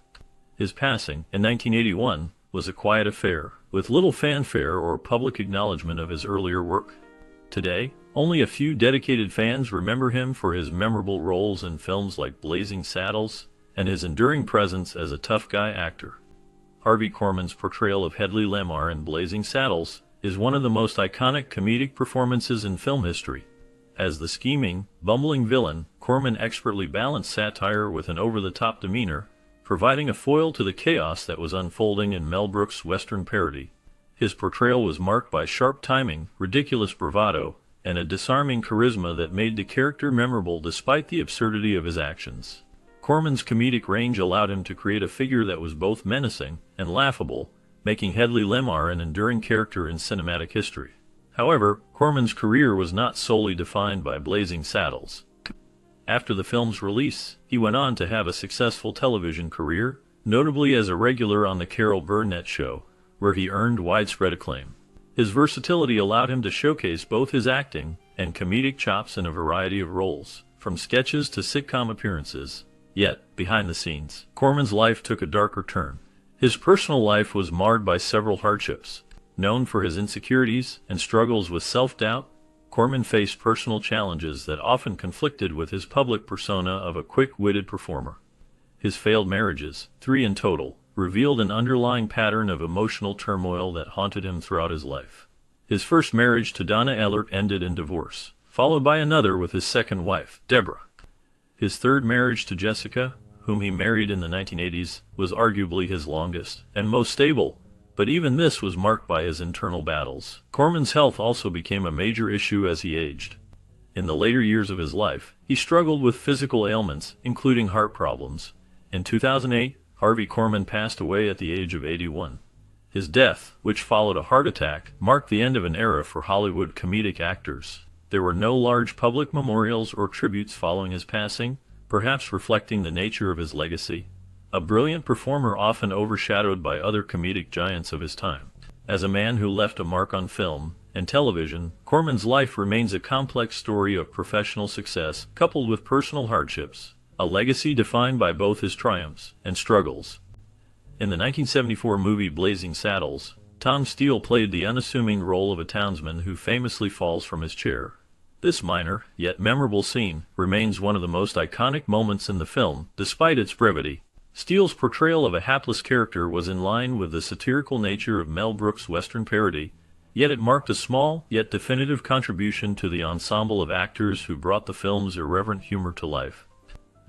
His passing, in 1981, was a quiet affair, with little fanfare or public acknowledgement of his earlier work. Today, only a few dedicated fans remember him for his memorable roles in films like Blazing Saddles and his enduring presence as a tough guy actor. Harvey Korman's portrayal of Hedley Lamar in Blazing Saddles is one of the most iconic comedic performances in film history. As the scheming, bumbling villain, Korman expertly balanced satire with an over-the-top demeanor, providing a foil to the chaos that was unfolding in Mel Brooks' Western parody. His portrayal was marked by sharp timing, ridiculous bravado, and a disarming charisma that made the character memorable despite the absurdity of his actions. Korman's comedic range allowed him to create a figure that was both menacing and laughable, making Hedley Lamar an enduring character in cinematic history. However, Korman's career was not solely defined by Blazing Saddles. After the film's release, he went on to have a successful television career, notably as a regular on The Carol Burnett Show, where he earned widespread acclaim. His versatility allowed him to showcase both his acting and comedic chops in a variety of roles, from sketches to sitcom appearances. Yet, behind the scenes, Korman's life took a darker turn. His personal life was marred by several hardships. Known for his insecurities and struggles with self-doubt, Korman faced personal challenges that often conflicted with his public persona of a quick-witted performer. His failed marriages, 3 in total, revealed an underlying pattern of emotional turmoil that haunted him throughout his life. His first marriage to Donna Ellert ended in divorce, followed by another with his second wife, Deborah. His third marriage to Jessica, whom he married in the 1980s, was arguably his longest and most stable, but even this was marked by his internal battles. Korman's health also became a major issue as he aged. In the later years of his life, he struggled with physical ailments, including heart problems. In 2008, Harvey Korman passed away at the age of 81. His death, which followed a heart attack, marked the end of an era for Hollywood comedic actors. There were no large public memorials or tributes following his passing, perhaps reflecting the nature of his legacy. A brilliant performer often overshadowed by other comedic giants of his time. As a man who left a mark on film and television, Korman's life remains a complex story of professional success coupled with personal hardships, a legacy defined by both his triumphs and struggles. In the 1974 movie Blazing Saddles, Tom Steele played the unassuming role of a townsman who famously falls from his chair. This minor, yet memorable scene remains one of the most iconic moments in the film, despite its brevity. Steele's portrayal of a hapless character was in line with the satirical nature of Mel Brooks' Western parody, yet it marked a small, yet definitive contribution to the ensemble of actors who brought the film's irreverent humor to life.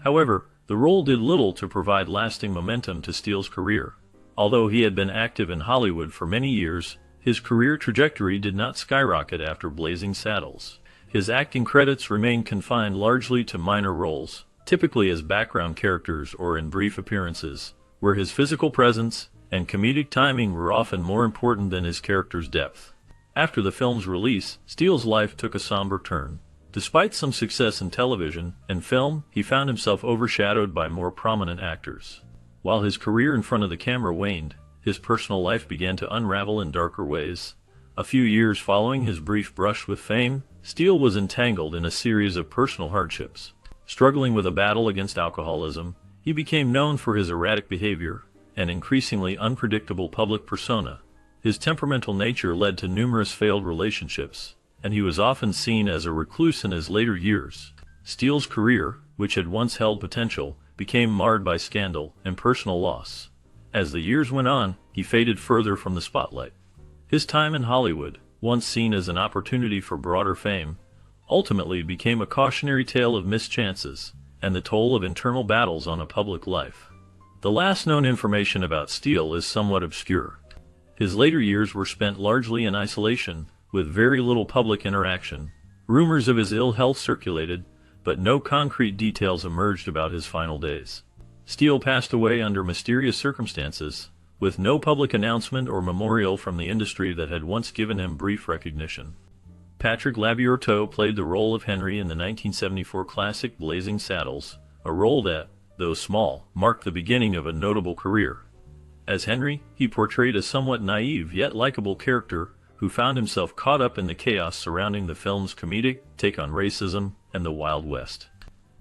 However, the role did little to provide lasting momentum to Steele's career. Although he had been active in Hollywood for many years, his career trajectory did not skyrocket after Blazing Saddles. His acting credits remained confined largely to minor roles, typically as background characters or in brief appearances, where his physical presence and comedic timing were often more important than his character's depth. After the film's release, Steele's life took a somber turn. Despite some success in television and film, he found himself overshadowed by more prominent actors. While his career in front of the camera waned, his personal life began to unravel in darker ways. A few years following his brief brush with fame, Steele was entangled in a series of personal hardships. Struggling with a battle against alcoholism, he became known for his erratic behavior and increasingly unpredictable public persona. His temperamental nature led to numerous failed relationships, and he was often seen as a recluse in his later years. Steele's career, which had once held potential, became marred by scandal and personal loss. As the years went on, he faded further from the spotlight. His time in Hollywood, once seen as an opportunity for broader fame, ultimately became a cautionary tale of missed chances and the toll of internal battles on a public life. The last known information about Steele is somewhat obscure. His later years were spent largely in isolation, with very little public interaction. Rumors of his ill health circulated, but no concrete details emerged about his final days. Steele passed away under mysterious circumstances, with no public announcement or memorial from the industry that had once given him brief recognition. Patrick Labyorteaux played the role of Henry in the 1974 classic Blazing Saddles, a role that, though small, marked the beginning of a notable career. As Henry, he portrayed a somewhat naive yet likable character who found himself caught up in the chaos surrounding the film's comedic take on racism and the Wild West.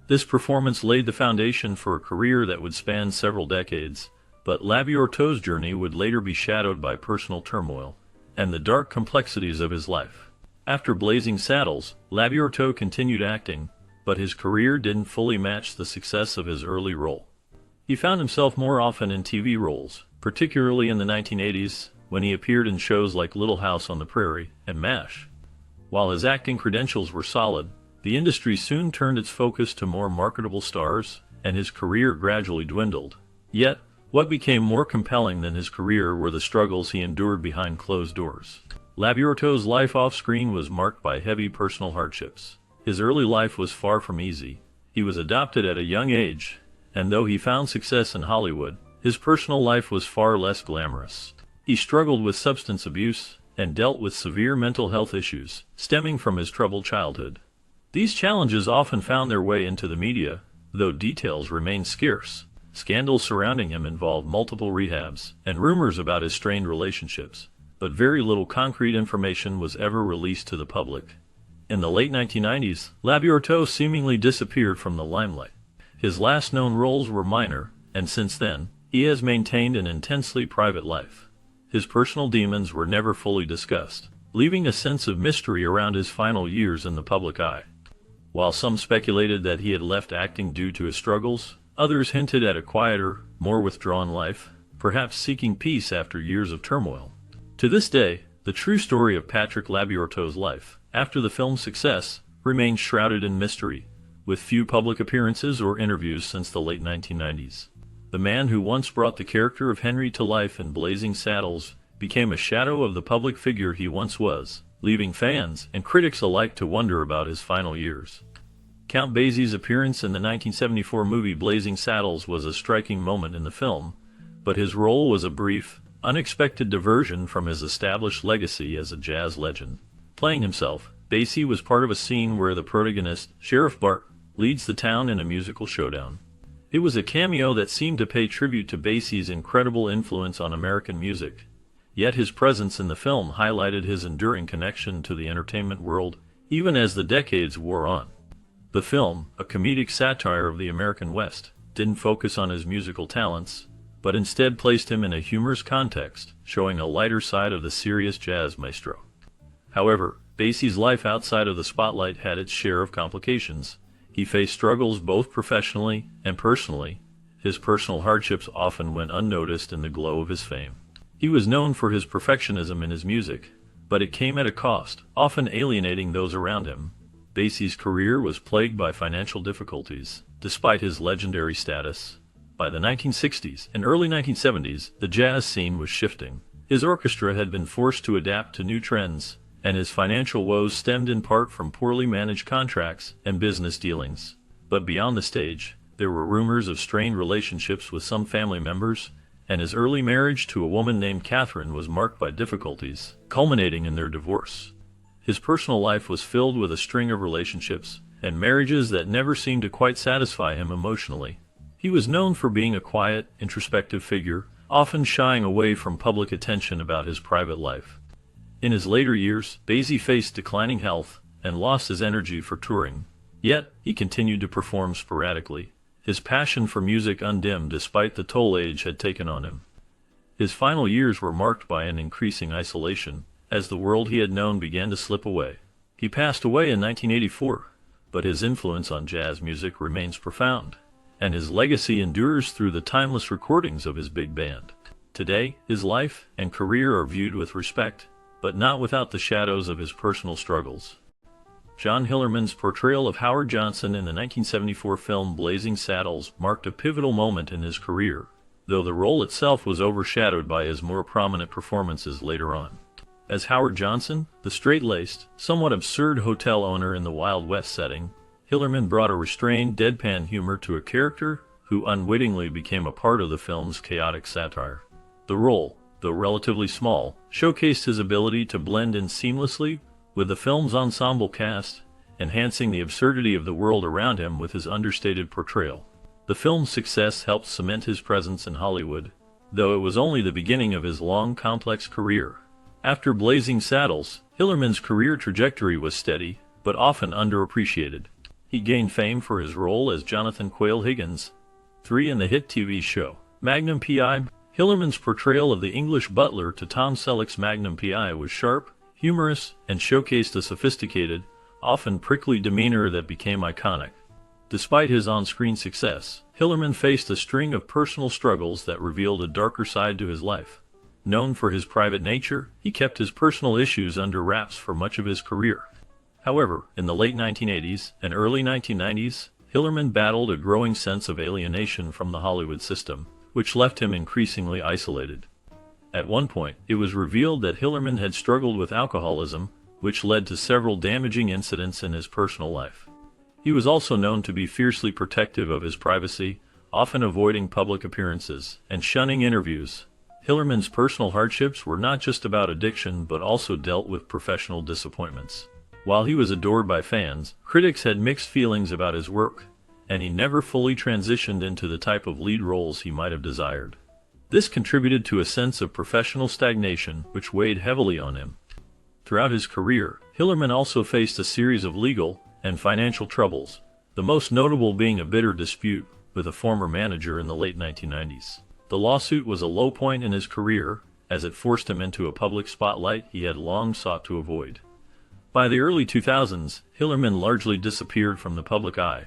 This performance laid the foundation for a career that would span several decades, but Labyorteaux's journey would later be shadowed by personal turmoil and the dark complexities of his life. After Blazing Saddles, Labyorteaux continued acting, but his career didn't fully match the success of his early role. He found himself more often in TV roles, particularly in the 1980s, when he appeared in shows like Little House on the Prairie and MASH. While his acting credentials were solid, the industry soon turned its focus to more marketable stars, and his career gradually dwindled. Yet, what became more compelling than his career were the struggles he endured behind closed doors. Labyorteaux's life off-screen was marked by heavy personal hardships. His early life was far from easy. He was adopted at a young age, and though he found success in Hollywood, his personal life was far less glamorous. He struggled with substance abuse and dealt with severe mental health issues stemming from his troubled childhood. These challenges often found their way into the media, though details remained scarce. Scandals surrounding him involved multiple rehabs and rumors about his strained relationships, but very little concrete information was ever released to the public. In the late 1990s, Labyorteaux seemingly disappeared from the limelight. His last known roles were minor, and since then, he has maintained an intensely private life. His personal demons were never fully discussed, leaving a sense of mystery around his final years in the public eye. While some speculated that he had left acting due to his struggles, others hinted at a quieter, more withdrawn life, perhaps seeking peace after years of turmoil. To this day, the true story of Patrick Labyorteaux's life, after the film's success, remains shrouded in mystery, with few public appearances or interviews since the late 1990s. The man who once brought the character of Henry to life in Blazing Saddles became a shadow of the public figure he once was, leaving fans and critics alike to wonder about his final years. Count Basie's appearance in the 1974 movie Blazing Saddles was a striking moment in the film, but his role was a brief, unexpected diversion from his established legacy as a jazz legend. Playing himself, Basie was part of a scene where the protagonist, Sheriff Bart, leads the town in a musical showdown. It was a cameo that seemed to pay tribute to Basie's incredible influence on American music, yet his presence in the film highlighted his enduring connection to the entertainment world, even as the decades wore on. The film, a comedic satire of the American West, didn't focus on his musical talents, but instead placed him in a humorous context, showing a lighter side of the serious jazz maestro. However, Basie's life outside of the spotlight had its share of complications. He faced struggles both professionally and personally. His personal hardships often went unnoticed in the glow of his fame. He was known for his perfectionism in his music, but it came at a cost, often alienating those around him. Basie's career was plagued by financial difficulties, despite his legendary status. By the 1960s and early 1970s, the jazz scene was shifting. His orchestra had been forced to adapt to new trends, and his financial woes stemmed in part from poorly managed contracts and business dealings. But beyond the stage, there were rumors of strained relationships with some family members, and his early marriage to a woman named Catherine was marked by difficulties, culminating in their divorce. His personal life was filled with a string of relationships and marriages that never seemed to quite satisfy him emotionally. He was known for being a quiet, introspective figure, often shying away from public attention about his private life. In his later years, Basie faced declining health and lost his energy for touring. Yet, he continued to perform sporadically, his passion for music undimmed despite the toll age had taken on him. His final years were marked by an increasing isolation, as the world he had known began to slip away. He passed away in 1984, but his influence on jazz music remains profound, and his legacy endures through the timeless recordings of his big band. Today, his life and career are viewed with respect, but not without the shadows of his personal struggles. John Hillerman's portrayal of Howard Johnson in the 1974 film Blazing Saddles marked a pivotal moment in his career, though the role itself was overshadowed by his more prominent performances later on. As Howard Johnson, the straight-laced, somewhat absurd hotel owner in the Wild West setting, Hillerman brought a restrained, deadpan humor to a character who unwittingly became a part of the film's chaotic satire. The role, though relatively small, showcased his ability to blend in seamlessly with the film's ensemble cast, enhancing the absurdity of the world around him with his understated portrayal. The film's success helped cement his presence in Hollywood, though it was only the beginning of his long, complex career. After Blazing Saddles, Hillerman's career trajectory was steady, but often underappreciated. He gained fame for his role as Jonathan Quayle Higgins III in the hit TV show Magnum P.I. Hillerman's portrayal of the English butler to Tom Selleck's Magnum P.I. was sharp, humorous, and showcased a sophisticated, often prickly demeanor that became iconic. Despite his on-screen success, Hillerman faced a string of personal struggles that revealed a darker side to his life. Known for his private nature, he kept his personal issues under wraps for much of his career. However, in the late 1980s and early 1990s, Hillerman battled a growing sense of alienation from the Hollywood system, which left him increasingly isolated. At one point, it was revealed that Hillerman had struggled with alcoholism, which led to several damaging incidents in his personal life. He was also known to be fiercely protective of his privacy, often avoiding public appearances and shunning interviews. Hillerman's personal hardships were not just about addiction but also dealt with professional disappointments. While he was adored by fans, critics had mixed feelings about his work, and he never fully transitioned into the type of lead roles he might have desired. This contributed to a sense of professional stagnation which weighed heavily on him. Throughout his career, Hillerman also faced a series of legal and financial troubles, the most notable being a bitter dispute with a former manager in the late 1990s. The lawsuit was a low point in his career, as it forced him into a public spotlight he had long sought to avoid. By the early 2000s, Hillerman largely disappeared from the public eye.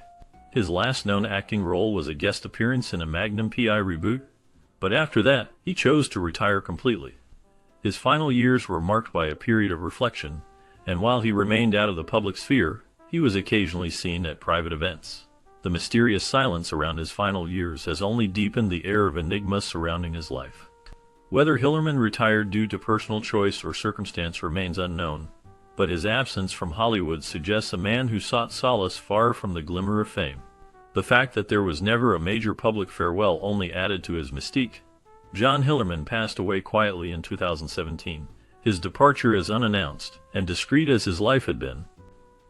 His last known acting role was a guest appearance in a Magnum P.I. reboot, but after that, he chose to retire completely. His final years were marked by a period of reflection, and while he remained out of the public sphere, he was occasionally seen at private events. The mysterious silence around his final years has only deepened the air of enigma surrounding his life. Whether Hillerman retired due to personal choice or circumstance remains unknown, but his absence from Hollywood suggests a man who sought solace far from the glimmer of fame. The fact that there was never a major public farewell only added to his mystique. John Hillerman passed away quietly in 2017, his departure as unannounced and discreet as his life had been.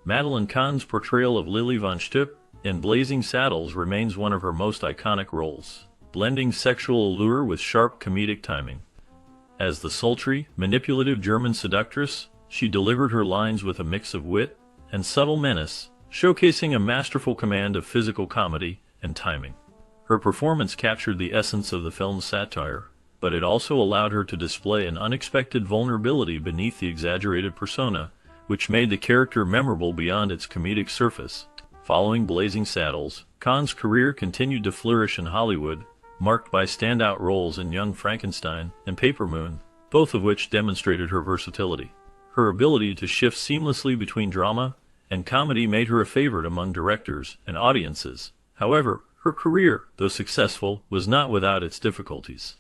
Madeline Kahn's portrayal of Lily von Shtupp in Blazing Saddles remains one of her most iconic roles, blending sexual allure with sharp comedic timing. As the sultry, manipulative German seductress, she delivered her lines with a mix of wit and subtle menace, showcasing a masterful command of physical comedy and timing. Her performance captured the essence of the film's satire, but it also allowed her to display an unexpected vulnerability beneath the exaggerated persona, which made the character memorable beyond its comedic surface. Following Blazing Saddles, Kahn's career continued to flourish in Hollywood, marked by standout roles in Young Frankenstein and Paper Moon, both of which demonstrated her versatility. Her ability to shift seamlessly between drama and comedy made her a favorite among directors and audiences. However, Her career, though successful, was not without its difficulties.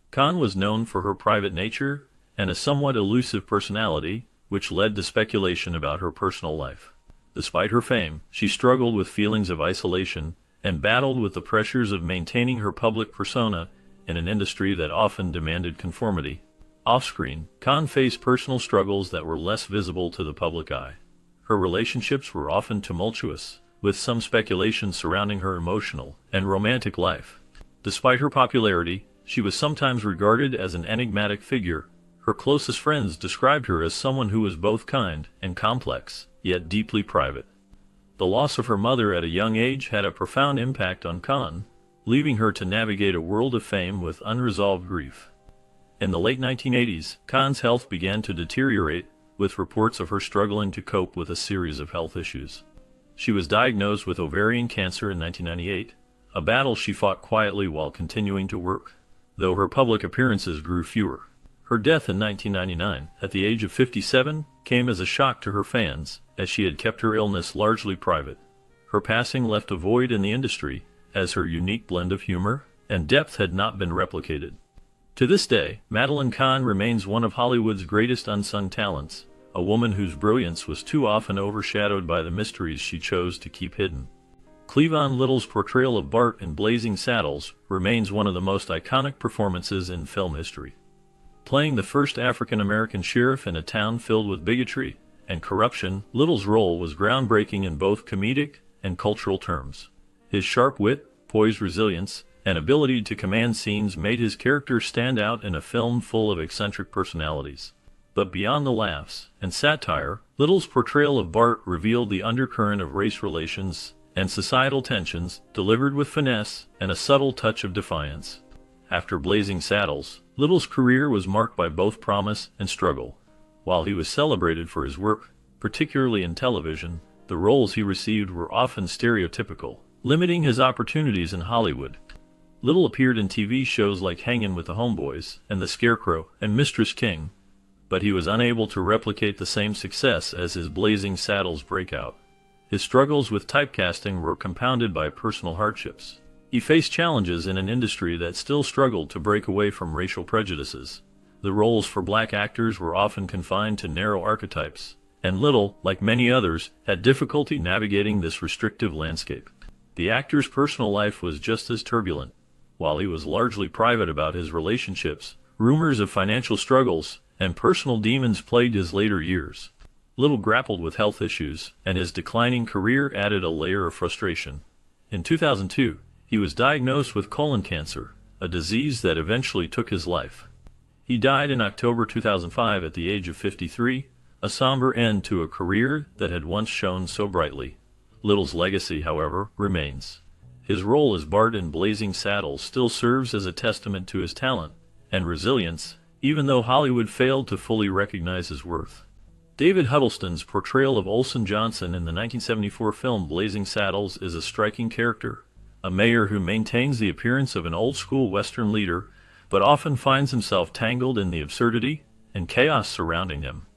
Khan was known for her private nature and a somewhat elusive personality, which led to speculation about her personal life. Despite her fame, she struggled with feelings of isolation and battled with the pressures of maintaining her public persona in an industry that often demanded conformity. Off-screen, Khan faced personal struggles that were less visible to the public eye. Her relationships were often tumultuous, with some speculation surrounding her emotional and romantic life. Despite her popularity, she was sometimes regarded as an enigmatic figure. Her closest friends described her as someone who was both kind and complex, yet deeply private. The loss of her mother at a young age had a profound impact on Khan, leaving her to navigate a world of fame with unresolved grief. In the late 1980s, Khan's health began to deteriorate, with reports of her struggling to cope with a series of health issues. She was diagnosed with ovarian cancer in 1998, a battle she fought quietly while continuing to work, though her public appearances grew fewer. Her death in 1999, at the age of 57, came as a shock to her fans, as she had kept her illness largely private. Her passing left a void in the industry, as her unique blend of humor and depth had not been replicated. To this day, Madeline Kahn remains one of Hollywood's greatest unsung talents, a woman whose brilliance was too often overshadowed by the mysteries she chose to keep hidden. Cleavon Little's portrayal of Bart in Blazing Saddles remains one of the most iconic performances in film history. Playing the first African-American sheriff in a town filled with bigotry and corruption, Little's role was groundbreaking in both comedic and cultural terms. His sharp wit, poised resilience, and ability to command scenes made his character stand out in a film full of eccentric personalities. But beyond the laughs and satire, Little's portrayal of Bart revealed the undercurrent of race relations and societal tensions, delivered with finesse and a subtle touch of defiance. After Blazing Saddles, Little's career was marked by both promise and struggle. While he was celebrated for his work, particularly in television, the roles he received were often stereotypical, limiting his opportunities in Hollywood. Little appeared in TV shows like Hangin' with the Homeboys and The Scarecrow and Mistress King, but he was unable to replicate the same success as his Blazing Saddles breakout. His struggles with typecasting were compounded by personal hardships. He faced challenges in an industry that still struggled to break away from racial prejudices. The roles for black actors were often confined to narrow archetypes, and Little, like many others, had difficulty navigating this restrictive landscape. The actor's personal life was just as turbulent. While he was largely private about his relationships, rumors of financial struggles and personal demons plagued his later years. Little grappled with health issues, and his declining career added a layer of frustration. In 2002, he was diagnosed with colon cancer, a disease that eventually took his life. He died in October 2005 at the age of 53, a somber end to a career that had once shone so brightly. Little's legacy, however, remains. His role as Bart in Blazing Saddles still serves as a testament to his talent and resilience, even though Hollywood failed to fully recognize his worth. David Huddleston's portrayal of Olson Johnson in the 1974 film Blazing Saddles is a striking character, a mayor who maintains the appearance of an old-school Western leader, but often finds himself tangled in the absurdity and chaos surrounding him.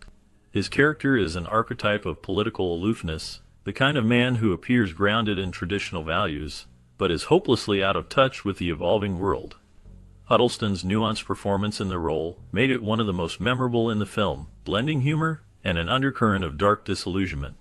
His character is an archetype of political aloofness, the kind of man who appears grounded in traditional values, but is hopelessly out of touch with the evolving world. Huddleston's nuanced performance in the role made it one of the most memorable in the film, blending humor and an undercurrent of dark disillusionment.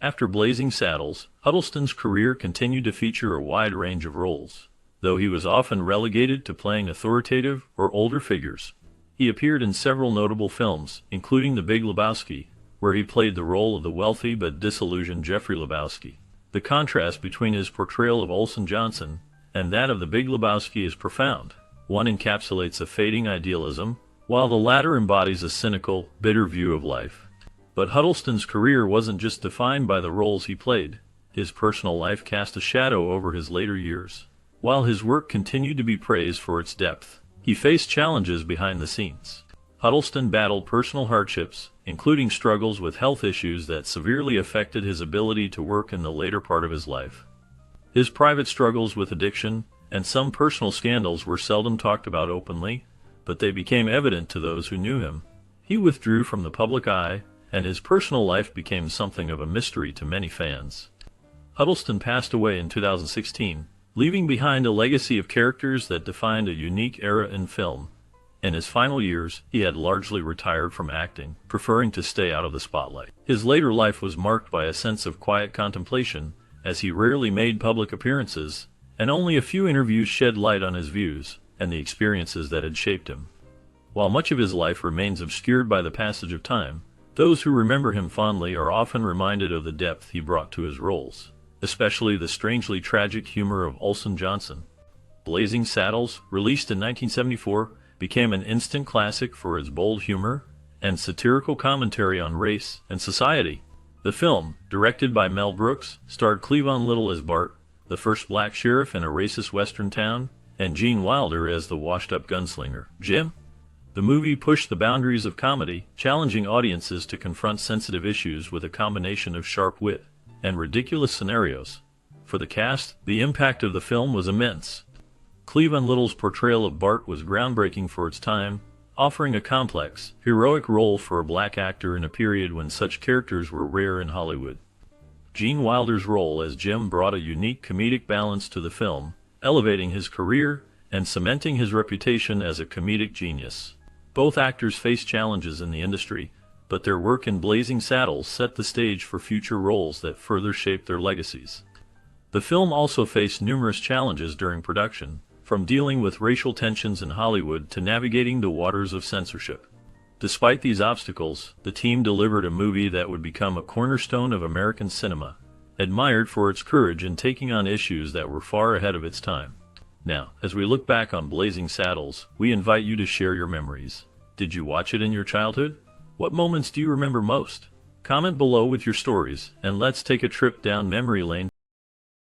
After Blazing Saddles, Huddleston's career continued to feature a wide range of roles, though he was often relegated to playing authoritative or older figures. He appeared in several notable films, including The Big Lebowski, where he played the role of the wealthy but disillusioned Jeffrey Lebowski. The contrast between his portrayal of Olson Johnson and that of the Big Lebowski is profound. One encapsulates a fading idealism, while the latter embodies a cynical, bitter view of life. But Huddleston's career wasn't just defined by the roles he played. His personal life cast a shadow over his later years. While his work continued to be praised for its depth, he faced challenges behind the scenes. Huddleston battled personal hardships, including struggles with health issues that severely affected his ability to work in the later part of his life. His private struggles with addiction and some personal scandals were seldom talked about openly, but they became evident to those who knew him. He withdrew from the public eye, and his personal life became something of a mystery to many fans. Huddleston passed away in 2016, leaving behind a legacy of characters that defined a unique era in film. In his final years, he had largely retired from acting, preferring to stay out of the spotlight. His later life was marked by a sense of quiet contemplation, as he rarely made public appearances, and only a few interviews shed light on his views and the experiences that had shaped him. While much of his life remains obscured by the passage of time, those who remember him fondly are often reminded of the depth he brought to his roles, especially the strangely tragic humor of Olson Johnson. Blazing Saddles, released in 1974, became an instant classic for its bold humor and satirical commentary on race and society. The film, directed by Mel Brooks, starred Cleavon Little as Bart, the first black sheriff in a racist western town, and Gene Wilder as the washed-up gunslinger, Jim. The movie pushed the boundaries of comedy, challenging audiences to confront sensitive issues with a combination of sharp wit and ridiculous scenarios. For the cast, the impact of the film was immense. Cleavon Little's portrayal of Bart was groundbreaking for its time, offering a complex, heroic role for a black actor in a period when such characters were rare in Hollywood. Gene Wilder's role as Jim brought a unique comedic balance to the film, elevating his career and cementing his reputation as a comedic genius. Both actors faced challenges in the industry, but their work in Blazing Saddles set the stage for future roles that further shaped their legacies. The film also faced numerous challenges during production, from dealing with racial tensions in Hollywood to navigating the waters of censorship. Despite these obstacles, the team delivered a movie that would become a cornerstone of American cinema, admired for its courage in taking on issues that were far ahead of its time. Now, as we look back on Blazing Saddles, we invite you to share your memories. Did you watch it in your childhood? What moments do you remember most? Comment below with your stories, and let's take a trip down memory lane